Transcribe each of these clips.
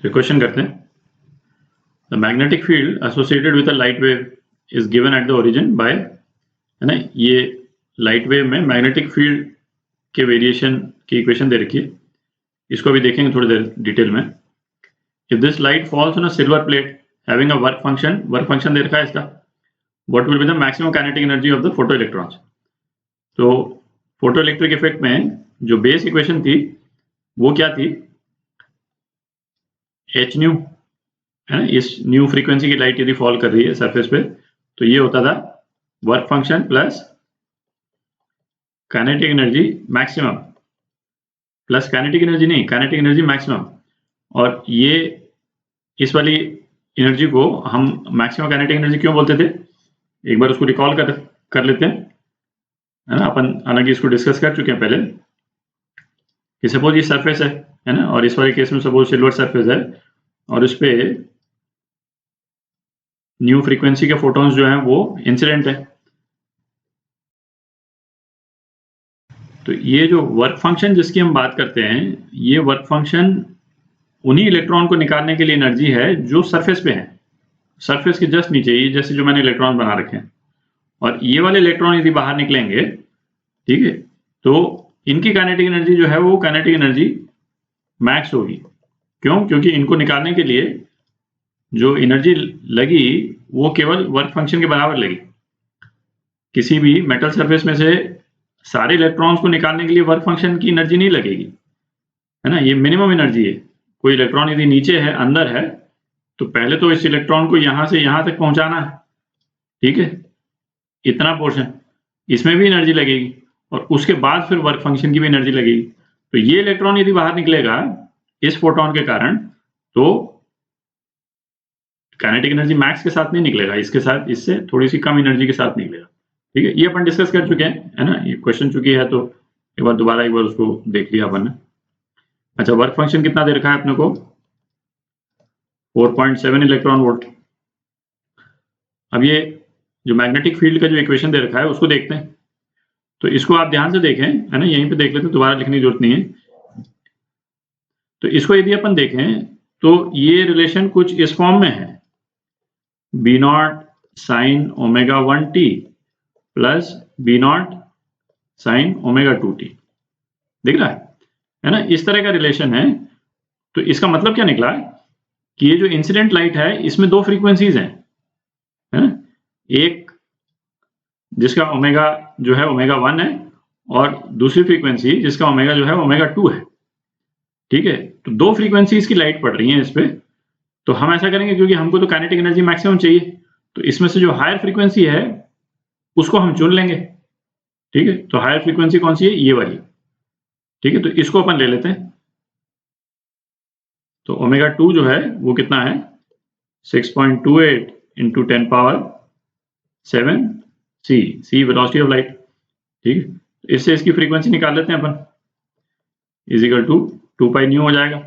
तो क्वेश्चन करते हैं, the magnetic field associated with a light wave is given at the origin by, है ना, ये लाइट वेव में मैग्नेटिक फील्ड के वेरिएशन की इक्वेशन दे रखी है, इसको भी देखेंगे थोड़ी देर डिटेल में। If this light falls on a silver plate having a work function दे रखा है इसका, what will be the maximum kinetic energy of the photoelectrons. तो फोटो इलेक्ट्रिक इफेक्ट में जो बेस इक्वेशन थी वो क्या थी, एच न्यू, है ना, इस न्यू फ्रीक्वेंसी की लाइट यदि फॉल कर रही है सरफेस पे तो ये होता था work function plus kinetic energy maximum, plus kinetic energy नहीं, काइनेटिक एनर्जी मैक्सिमम। और ये इस वाली एनर्जी को हम मैक्सिमम काइनेटिक एनर्जी क्यों बोलते थे, एक बार उसको रिकॉल कर लेते हैं, है ना। अपन हालांकि इसको डिस्कस कर चुके हैं पहले कि सपोज ये सरफेस है ना, और इस वाले केस में सपोज सिल्वर सरफेस है और उस पे न्यू फ्रीक्वेंसी के फोटॉन्स जो हैं वो इंसिडेंट है। तो ये जो वर्क फंक्शन जिसकी हम बात करते हैं, ये वर्क फंक्शन उन्हीं इलेक्ट्रॉन को निकालने के लिए एनर्जी है जो सरफेस पे है, सरफेस के जस्ट नीचे, ये जैसे जो मैंने इलेक्ट्रॉन बना रखे हैं, और ये वाले इलेक्ट्रॉन यदि बाहर निकलेंगे, ठीक है, तो इनकी काइनेटिक एनर्जी जो है वो काइनेटिक एनर्जी मैक्स होगी। क्यों? क्योंकि इनको निकालने के लिए जो एनर्जी लगी वो केवल वर्क फंक्शन के बराबर लगी। किसी भी मेटल सरफेस में से सारे इलेक्ट्रॉन्स को निकालने के लिए वर्क फंक्शन की एनर्जी नहीं लगेगी, है ना, ये मिनिमम एनर्जी है। कोई इलेक्ट्रॉन यदि नीचे है, अंदर है, तो पहले तो इस इलेक्ट्रॉन को यहां से यहां तक पहुंचाना है, ठीक है, इतना पोर्शन, इसमें भी एनर्जी लगेगी, और उसके बाद फिर वर्क फंक्शन की भी एनर्जी लगेगी। तो ये इलेक्ट्रॉन यदि बाहर निकलेगा इस फोटोन के कारण, तो काइनेटिक एनर्जी मैक्स के साथ नहीं निकलेगा, इसके साथ, इससे थोड़ी सी कम एनर्जी के साथ निकलेगा, ठीक है। ये अपन डिस्कस कर चुके हैं, है ना, ये क्वेश्चन चुकी है, तो एक बार उसको देख लिया अपन ने। अच्छा, वर्क फंक्शन कितना दे रखा है अपने को, 4.7 इलेक्ट्रॉन वोल्ट। अब ये जो मैग्नेटिक फील्ड का जो इक्वेशन दे रखा है उसको देखते हैं, तो इसको आप ध्यान से देखें, है ना, यहीं पे देख लेते हैं, दोबारा लिखने की जरूरत नहीं है। तो इसको यदि अपन देखें तो ये रिलेशन कुछ इस फॉर्म में है, B not sine omega 1t plus B not sine omega 2t, दिख रहा है ना, इस तरह का रिलेशन है। तो इसका मतलब क्या निकला कि ये जो इंसिडेंट लाइट है इसमें दो फ्रीक्वेंसीज हैं, है ना, एक जिसका ओमेगा जो है ओमेगा 1 है, और दूसरी फ्रीक्वेंसी जिसका ओमेगा जो है ओमेगा 2 है, ठीक है। तो दो फ्रीक्वेंसीज की लाइट पड़ रही है इस पे, तो हम ऐसा करेंगे, क्योंकि हमको तो काइनेटिक एनर्जी मैक्सिमम चाहिए, तो इसमें से जो हायर फ्रीक्वेंसी है उसको हम चुन लेंगे, ठीक है। तो हायर फ्रीक्वेंसी कौन सी है, ये वाली, ठीक है। तो इसको अपन ले लेते हैं। तो ओमेगा 2 जो है वो कितना है, 6.28 into 10 power 7 C velocity of light, ठीक है। तो इससे इसकी फ्रीक्वेंसी निकाल लेते हैं अपन, is equal to 2 pi nu हो जाएगा।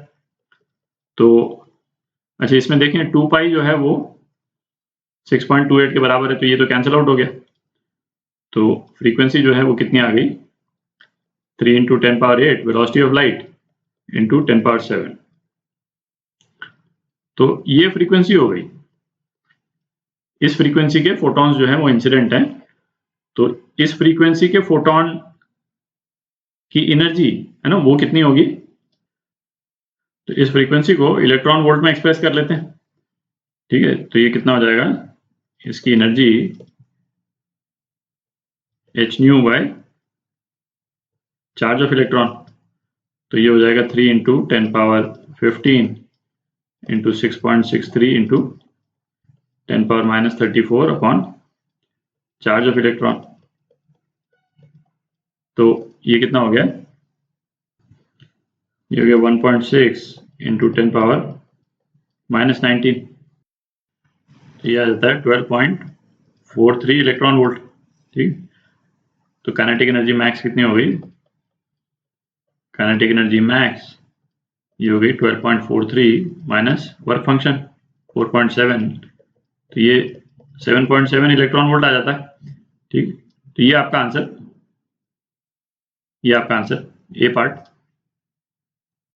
तो अच्छा, इसमें देखें 2 पाई जो है वो 6.28 के बराबर है, तो ये तो कैंसिल आउट हो गया। तो फ्रीक्वेंसी जो है वो कितनी आ गई, 3 into 10 power 8 velocity of light into 10 power 7। तो ये फ्रीक्वेंसी हो गई। इस फ्रीक्वेंसी के फोटॉन्स जो है वो इंसिडेंट हैं, तो इस फ्रीक्वेंसी के फोटॉन की एनर्जी, है ना, वो कितनी होगी। तो इस फ्रीक्वेंसी को इलेक्ट्रॉन वोल्ट में एक्सप्रेस कर लेते हैं, ठीक है। तो ये कितना हो जाएगा, इसकी energy H new by charge of electron, तो ये हो जाएगा 3 into 10 power 15 into 6.63 into 10 power minus 34 upon charge of electron. तो ये कितना हो गया, ये हो गया 1.6 इंटू 10 पावर माइनस 19, तो ये आ जाता है 12.43 इलेक्ट्रॉन वोल्ट, ठीक। तो काइनेटिक एनर्जी मैक्स कितनी हो गई, काइनेटिक एनर्जी मैक्स ये हो गई 12.43 माइनस वर्क फंक्शन 4.7, तो ये 7.7 इलेक्ट्रॉन वोल्ट आ जाता है, ठीक। तो ये आपका आंसर, ए पार्ट।